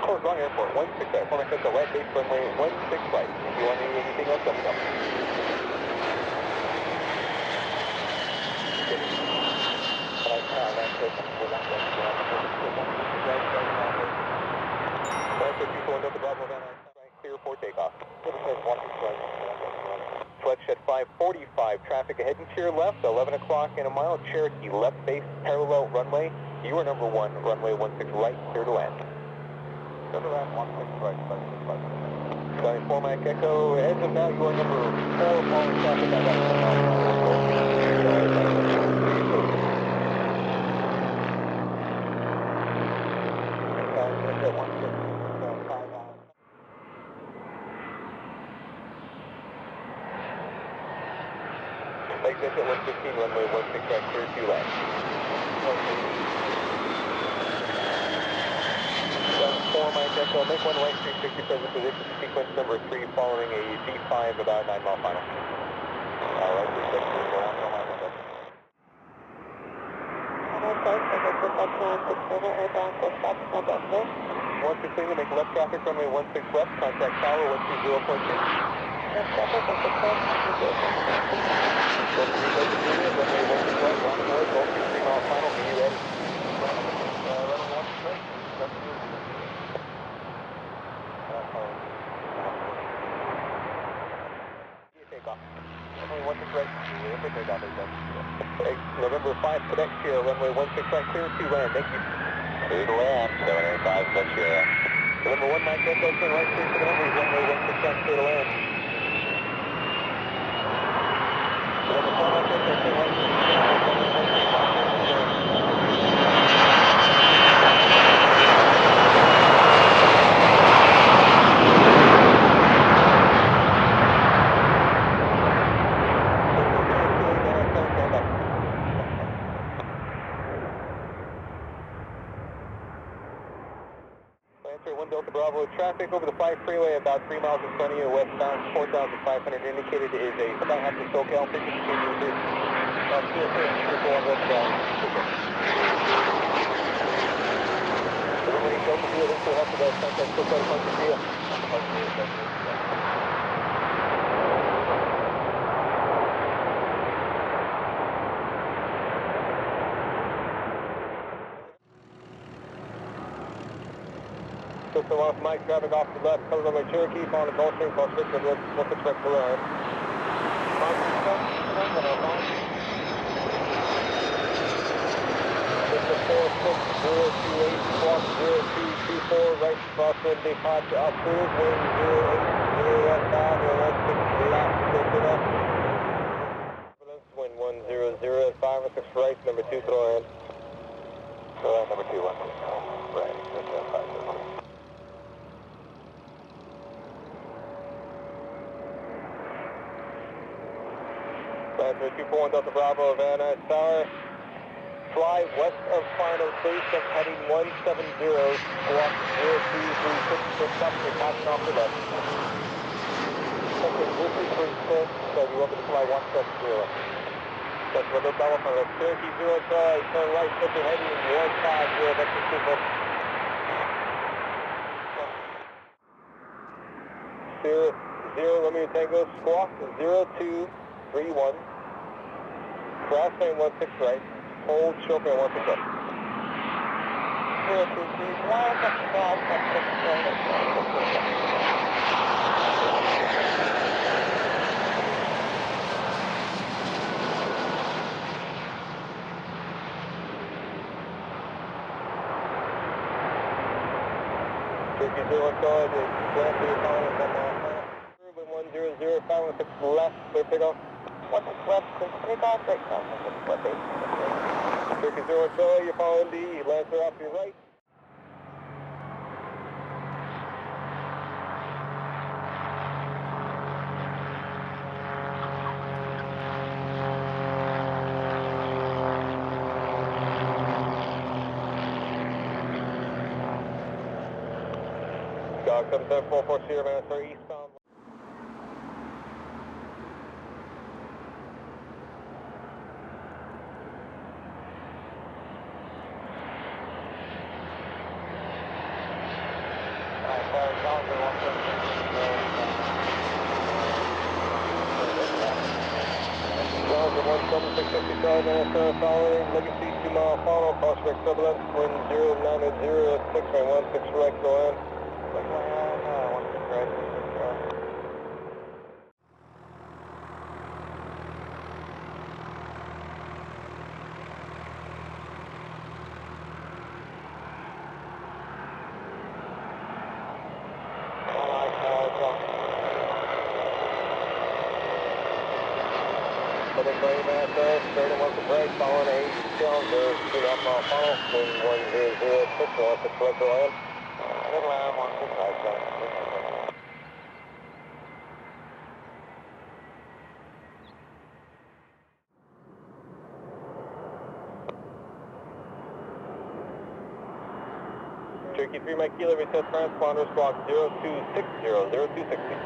Oh, wrong airport, 16 right. Former Cessna, wet base runway 16 right. If you want anything else, let me know. Clear for takeoff. Flexjet 545, traffic ahead and to your left, 11 o'clock and a mile, Cherokee left base, parallel runway. You are number 1, runway 16 right, clear to land. Clear to land, 16 right, 4 Mike Echo, as of now you are number 4, following traffic, I got Exit 115, runway 16 right, clear to land. 4 Mike Echo, make one right, 360 present position, sequence number 3, following a D5, about 9 mile final. Alright, 360, go on, go on, go on. Once you're clear to make left traffic, runway 16 left, contact tower 120.6. Left traffic, 16 left, runway 16 right, round board, Gulfstream 3 mile final, be you ready? Takeoff. Runway 16 right, November 5, Quebec Sierra, runway 16 right, clear to land, thank you. Clear to land, 785, Quebec Sierra. November 1, Mike Echo, turn right, clear to the runway 16 right, clear to land. November 4, Mike Echo, turn right, clear to the Delta Bravo, traffic over the 5 freeway about 3 miles in front of you, westbound 4,500, indicated is a about half the SoCal, frequency change is Everybody Delta View, this will help with that contact, so try to punch the deal. System off, Mike, traffic off to the left, cover runway Cherokee, following the Gulfstream, call switch to the what's expect to learn. System 46028, squawk 0224, right cross runway 5 to approve, wind 080 westbound, 16 left, clear to left. Wind 100 at 5 or 6 right, number 2, throw in. Throw in number 2, 1, right, that's 5, 6. Lancair 241 Delta Bravo, Van Nuys Tower. Fly west of final base of heading 170, squawk 0236, just up to passing off the left. Okay, this is for instance, so you want me to fly 170. That's for the Belfast, Cherokee 0 Charlie, turn right, center heading 150, vector sequence. Zero, Romeo Tango, squawk 0231. Cross lane 16 right, hold chauffeur 16 left. 0231, cross 16 right. Cherokee 0 Charlie, grand for your calling at 100, 516 left, clear pickoff. 16 left, clear pickoff, right now, 16 left base. Cherokee 0 Charlie, you're following the Lancair off your right. Dog 7744 Sierra Mansour eastbound. Following Legacy 2 mile follow, prospect turbulence, wind 0906, right 16 right to the land. 16 right. Straight and once a break, following 8 cylinder, 2.5 mile funnel, wind 1006, 16 right to land. Good land, 16 right, Cherokee 3 Mike Kilo, reset transponder, squawk 0260, 0260.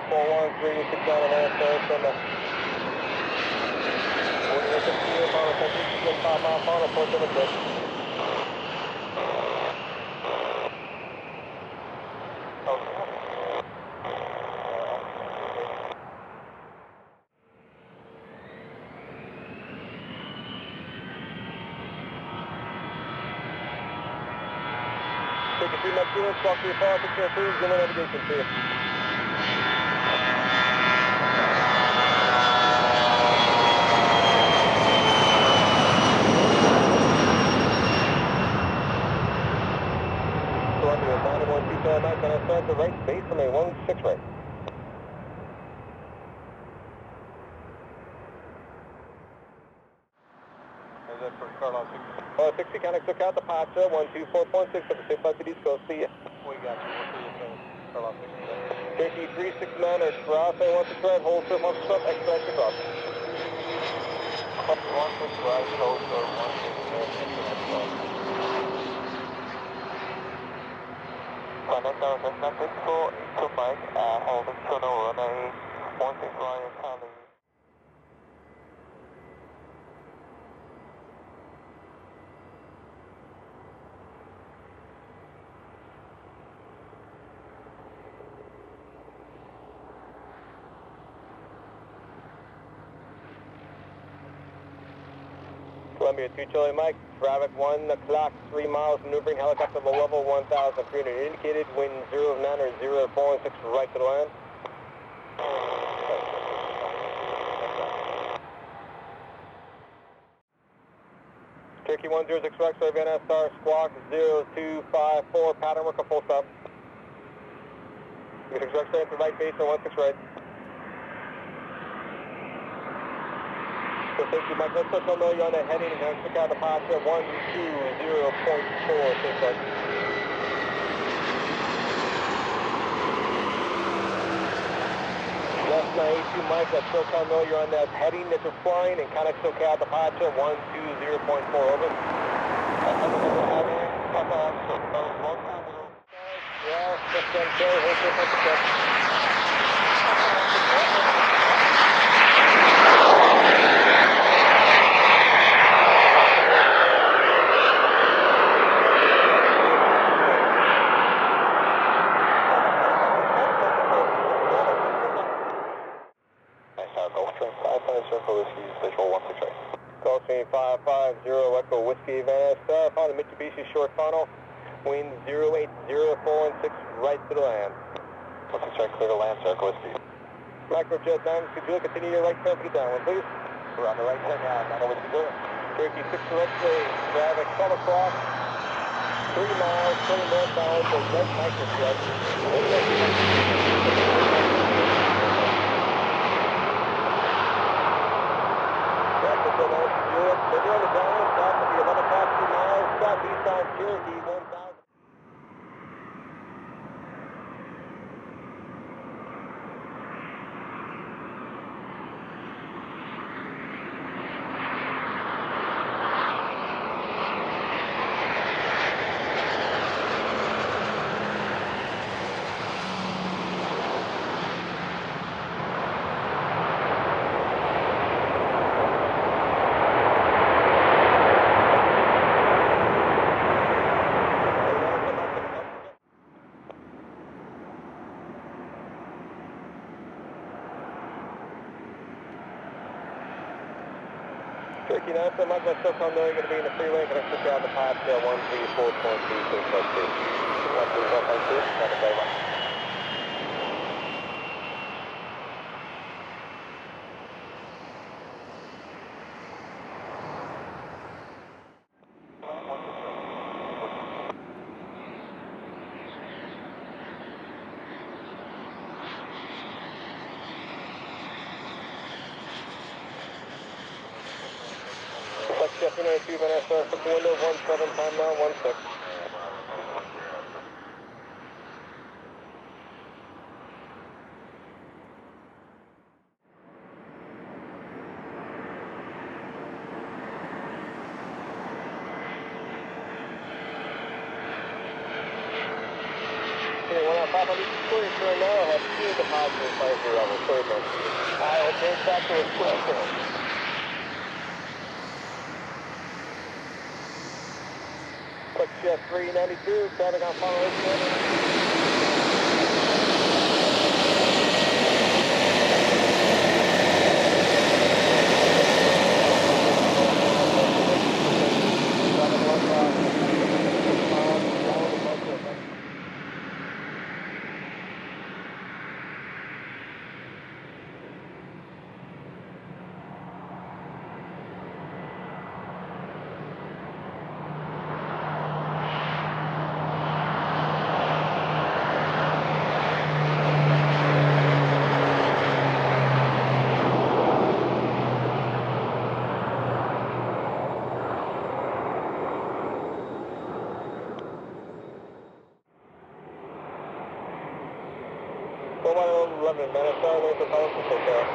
413, 6 down and Semptember. 48 final, 5 mile final, 476. Take a 3 Mike Kilo, squawk 35, 603, Dumont navigation to you. Columbia 9127 Mike, and I start the right base from a 16 right. Is that for Carlos 60? 60 Connex, look out the Pacha, 124.6 up the 6 to East Coast, see ya. We got you, we'll see you soon. Carlos 60. Cherokee 369 or cross, I want to tread, hold surf, on stop, extract across. 16 right, hold surf, 16 cross. Connect our Cessna 64 to Mike, hold the tunnel runway 16 right and pounding. Columbia 2 Charlie Mike, traffic 1 o'clock, 3 miles, maneuvering helicopter to level 1,300, indicated wind 09 or 0416 right to the land. Cherokee 106 Rex, Savannah Star, squawk 0254, pattern work a full stop. 6 Rex, stand to right base or 16 right. So thank you, Mike. Let's let them know you're on that heading and check out the Pacha 120.4, take that. Left 92, Mike, let's still tell them you're on that heading that you're flying and kind of still out the Pacha 120.4, over. Yeah, just hold your Gulfstream 550 Echo Whiskey Van Star, found the Mitsubishi short funnel, wind 080416 right to the land. 16 right, clear to land, sir, Echo Whiskey. Microjet 9, could you continue your right turn for the downwind, please? We're on the right turn now, Echo Whiskey clear. Cherokee 6 directly, traffic 12 o'clock, 3 miles, 20 northbound, the red microjet. You're on the downwind, south of the 11 o'clock, 2 miles, southeast on Cherokee 1000. Cherokee 9, so Mike, let's still come there. You're going to be in the freeway. Going to put you on the pod, 134.2, 134.2, that's very much. Flexjet 292, Van SR, flip the window, 17, time now, 16. Okay, 1 500 square, turn now, I have 2 deposits in flight 0 level, third man. I will change back to a square turn. Flexjet 392, traffic on final exit. Well, 11 minutes, there's the power control there.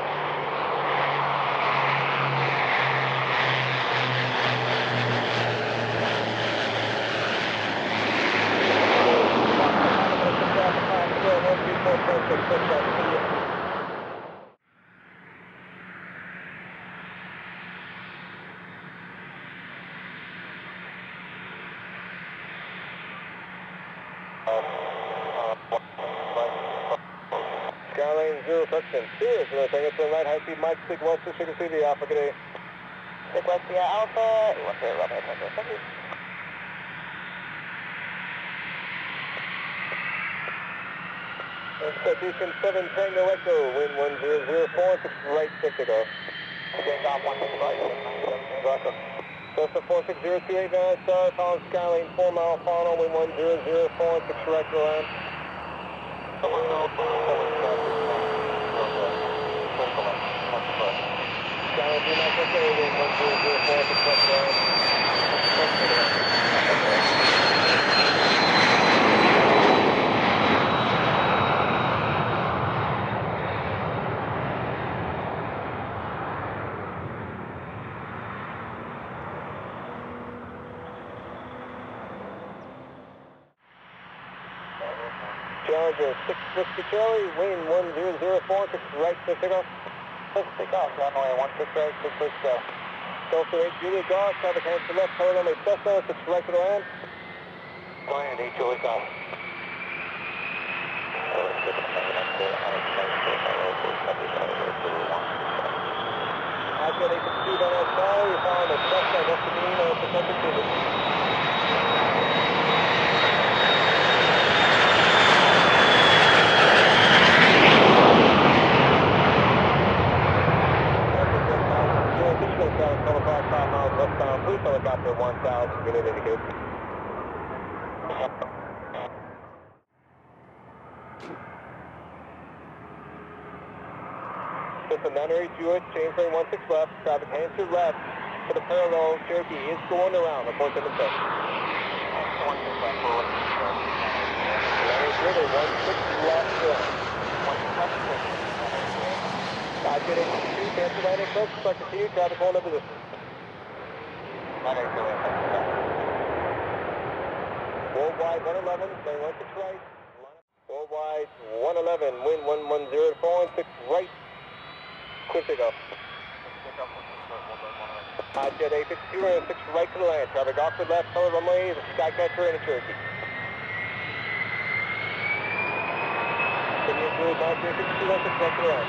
Skyline 0, correction, Sirius, we're going to take it to the right, high speed, Mike, stick west, so you can see the Alpha, good day. Stick west, yeah, Alpha, you want to run it, thank you. Citation 7 Tango Echo, wind 1004, 6 right, 6 to go. Okay, top 1, 6 right, 6 awesome. Cessna 46028, Van SR, calling Skyline 4 mile final, wind 1004, 6 right to land. Skyline 3 Mike Echo, wind 1004, 6 right to land. Challenger 6 Whiskey Charlie, wind 1004, 6 right to take off. Take off, runway 16 right, 6 push go. Delta 8 Julia Golf, traffic hands to left, color runway Cessna, 6 right to the land. Land 8 Julia Golf. I've got 852 on that side, you're following the Cessna, west of Beech, protected to Please helicopter 1000, unit indicated. System 980 Jewett, change lane 16 left, traffic hands to left, to the parallel, Cherokee is going around, report to the test. 16 left, forward. 980 16 left, I've got 82, cancel landing, folks, start continue, traffic hold up position. Worldwide 111, lane 16 right. Worldwide 111, wind 110 to 416 right. Quick takeoff. Jet 852, and 6 right to the land. Traffic off to the left, color runway, the Skycatcher and a Cherokee. Continue to Jet 852, and 6 right to the land.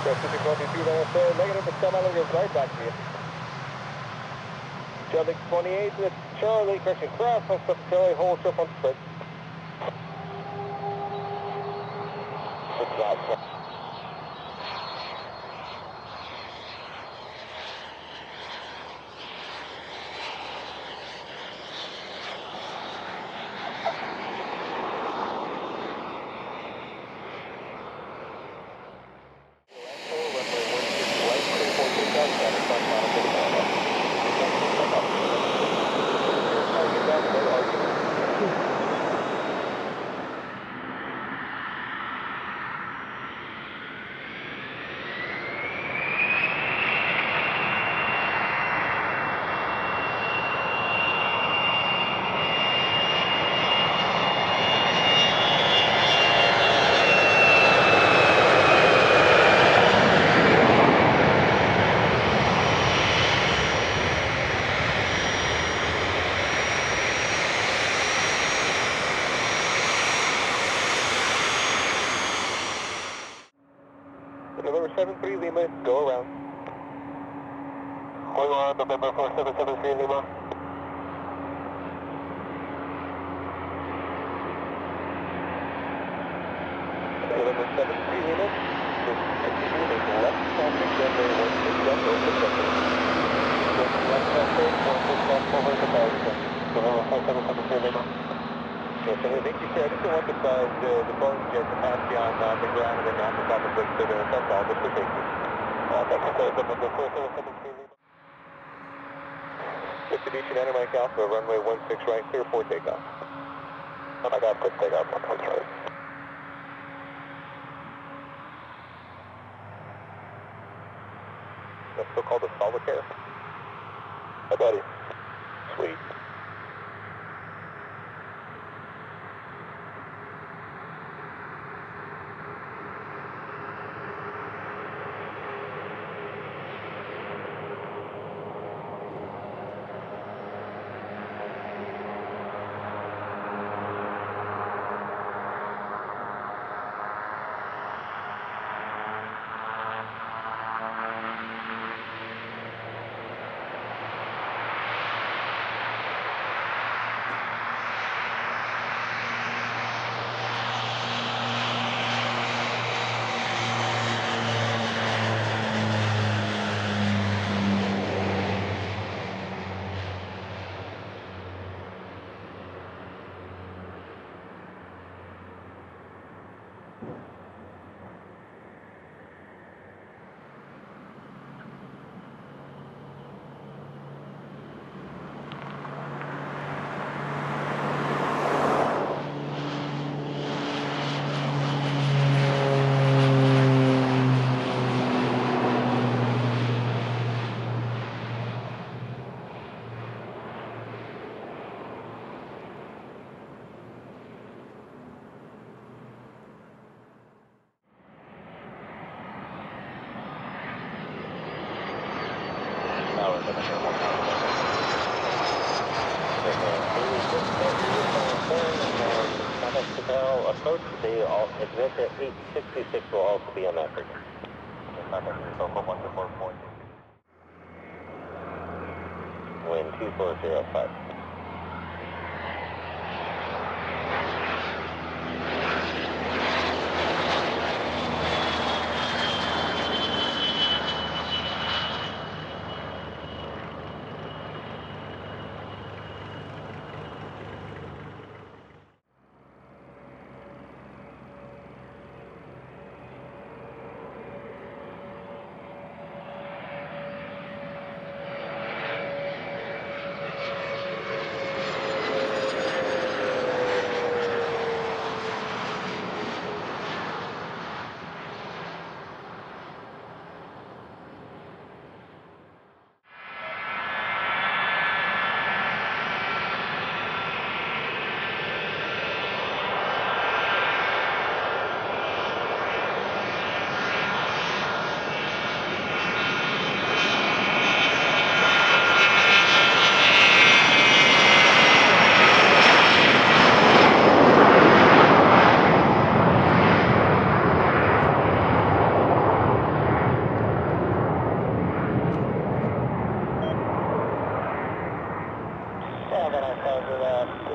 Pacific 123, negative, but semi-negative, right back to you. Charlie 28, Charlie, correction, cross, on step Charlie, hold, surf on spread. Good job, sir. November 73 Lima, go around. Going on, November 4773 Lima. November 73 Lima, just continue to make left traffic, runway 16 left over the sector. Left traffic, 16 left over the sector. November 4773 Lima. Yes, and thank you, sir. I just don't want the Boeing jet to pass you on the ground and then knock us off the bridge, so that's all, just for safety. That's okay, November 4773 Lima. Mitsubishi Dynamite Alpha, runway 16 right, clear for takeoff. I got quick takeoff, 16 right. That's still called a solitaire? Hi, buddy. Sweet. Approach, they all exit at 866 will also be on that frequency. Wind 2405.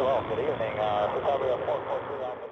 Well, good evening. Recovery of 443 Alpha.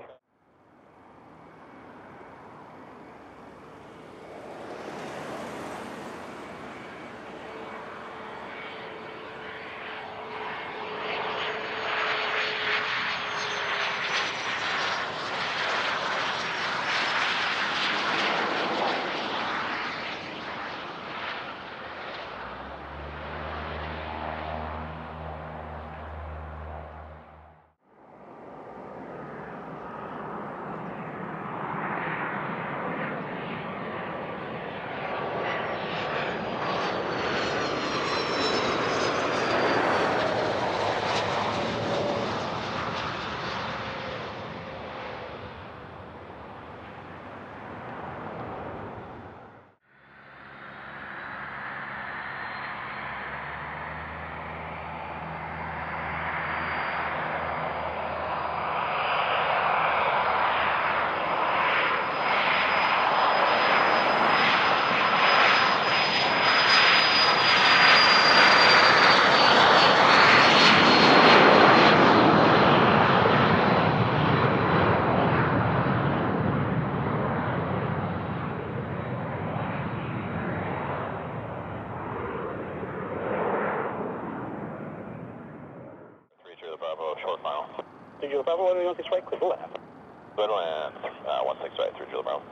Short final. 3 Julia Bravo, 116 right, clear to left. Good land, 16 right, 3 Julia Bravo.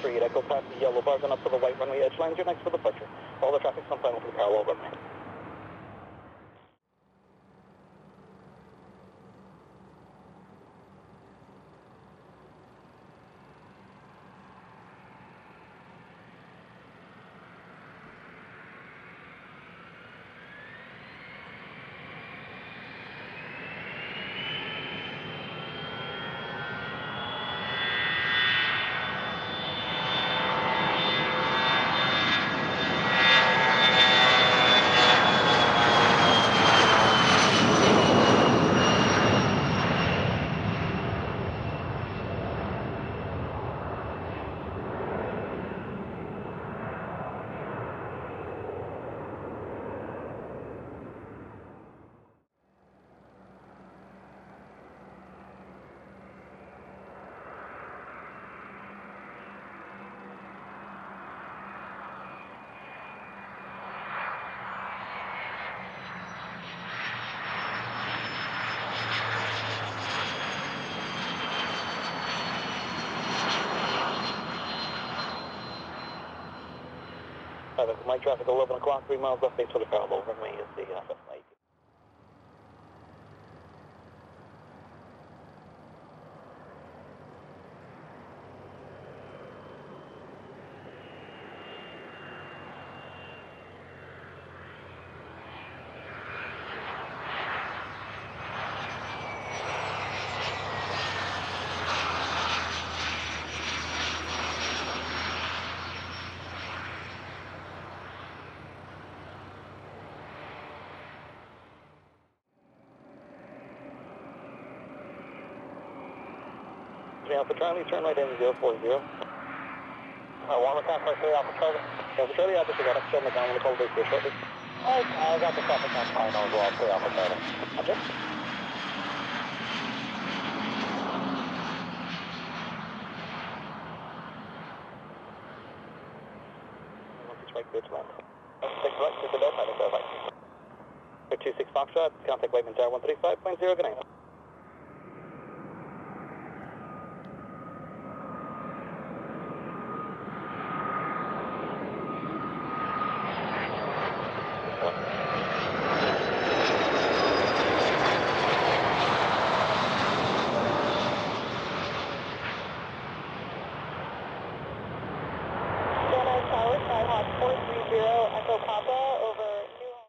Echo past the yellow bars and up to the white runway edge lines. You're next for departure. All the traffic's on final to the parallel runway. Light traffic 11 o'clock, 3 miles left base for the parallel runway is the Cessna 18. Alpha Charlie, turn right in 040. 1 attack right 3 Alpha Charlie. Alpha Charlie, I just got up, shutting it down, we'll call base here shortly. I got the traffic on final as well, 3 Alpha Charlie. Roger. Right, clear to land. 6 right, clear to Delta, I think that's right. 26 Foxtrot, contact Lightning Tower 135.0, good night. 430 Echo Papa over New Home.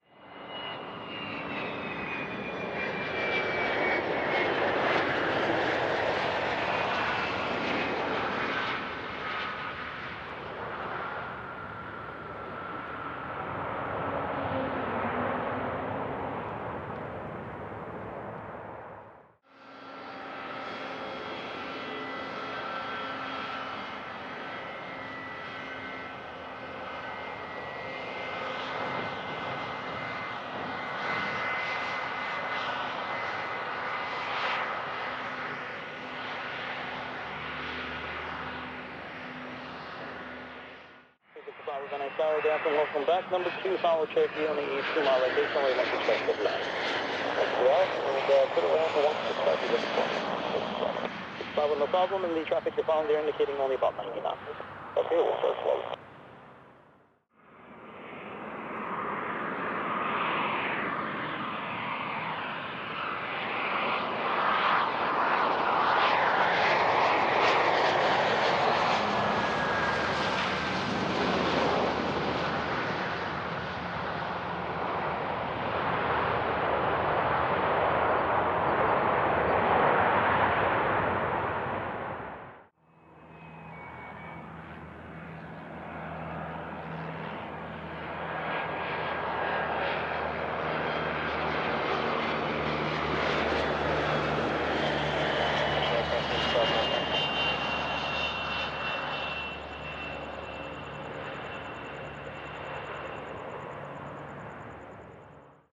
We're going to follow down from welcome back. Number 2, follow Cherokee on the 2-mile rotation, only 165 left. Well, and put it around for 165. No problem, and the traffic you're following there indicating only about 90 knots. Okay, we'll start slow.